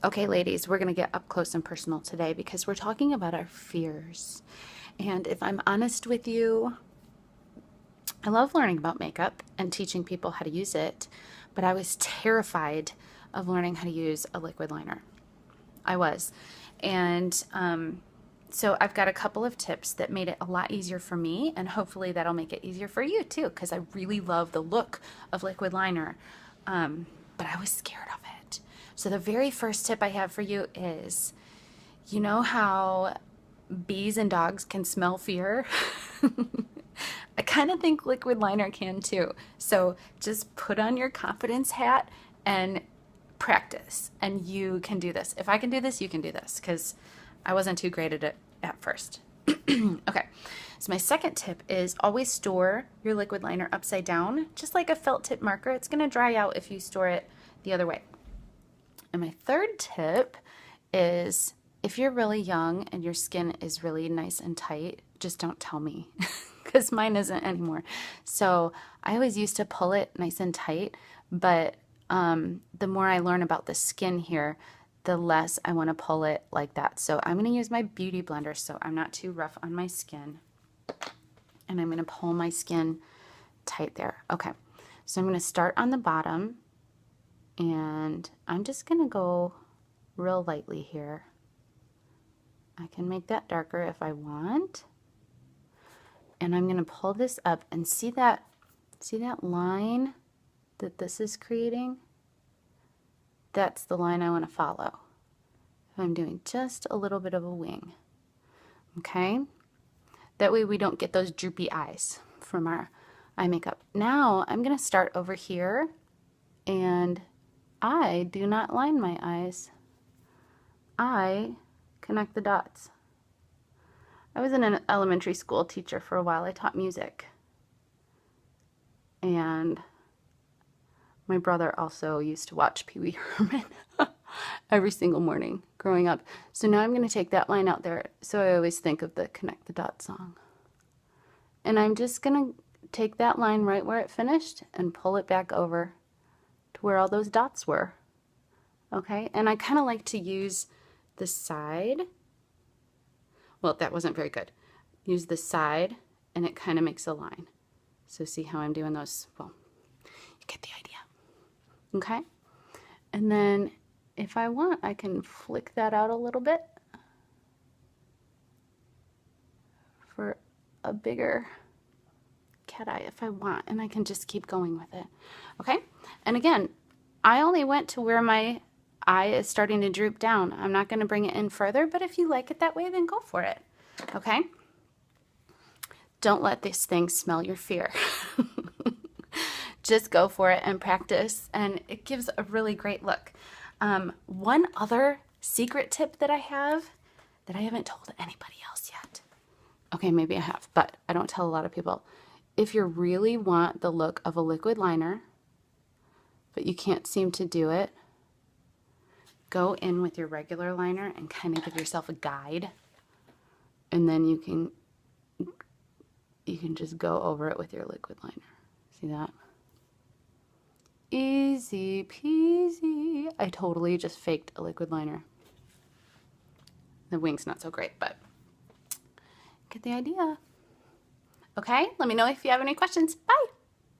Okay, ladies, we're going to get up close and personal today because we're talking about our fears. And if I'm honest with you, I love learning about makeup and teaching people how to use it, but I was terrified of learning how to use a liquid liner. I was. And so I've got a couple of tips that made it a lot easier for me, and hopefully that'll make it easier for you too, because I really love the look of liquid liner, but I was scared of it. So the very first tip I have for you is, you know how bees and dogs can smell fear? I kind of think liquid liner can too. So just put on your confidence hat and practice, and you can do this. If I can do this, you can do this, because I wasn't too great at it at first. Okay, so my second tip is always store your liquid liner upside down, just like a felt tip marker. It's going to dry out if you store it the other way. And my third tip is if you're really young and your skin is really nice and tight, just don't tell me because mine isn't anymore. So I always used to pull it nice and tight, but the more I learn about the skin here, the less I want to pull it like that. So I'm going to use my beauty blender so I'm not too rough on my skin. And I'm going to pull my skin tight there. Okay, so I'm going to start on the bottom, and I'm just going to go real lightly here. I can make that darker if I want. And I'm going to pull this up and see that line that this is creating? That's the line I want to follow. I'm doing just a little bit of a wing. Okay? That way we don't get those droopy eyes from our eye makeup. Now I'm going to start over here, and I do not line my eyes. I connect the dots. I was an elementary school teacher for a while. I taught music. And my brother also used to watch Pee Wee Herman every single morning growing up. So now I'm going to take that line out there. So I always think of the Connect the Dots song. And I'm just going to take that line right where it finished and pull it back over to where all those dots were. Okay, and I kind of like to use the side. Well, that wasn't very good. Use the side, and it kind of makes a line. So see how I'm doing those? Well, you get the idea. Okay, and then if I want, I can flick that out a little bit for a bigger cat eye if I want, and I can just keep going with it. Okay, and again, I only went to where my eye is starting to droop down. I'm not going to bring it in further, but if you like it that way, then go for it. Okay, don't let this thing smell your fear. Just go for it and practice, and it gives a really great look. One other secret tip that I have that I haven't told anybody else yet. Okay, maybe I have, but I don't tell a lot of people. If you really want the look of a liquid liner, but you can't seem to do it, go in with your regular liner and kind of give yourself a guide, and then you can just go over it with your liquid liner. See that? Easy peasy. I totally just faked a liquid liner. The wing's not so great, but get the idea. Okay, let me know if you have any questions. Bye.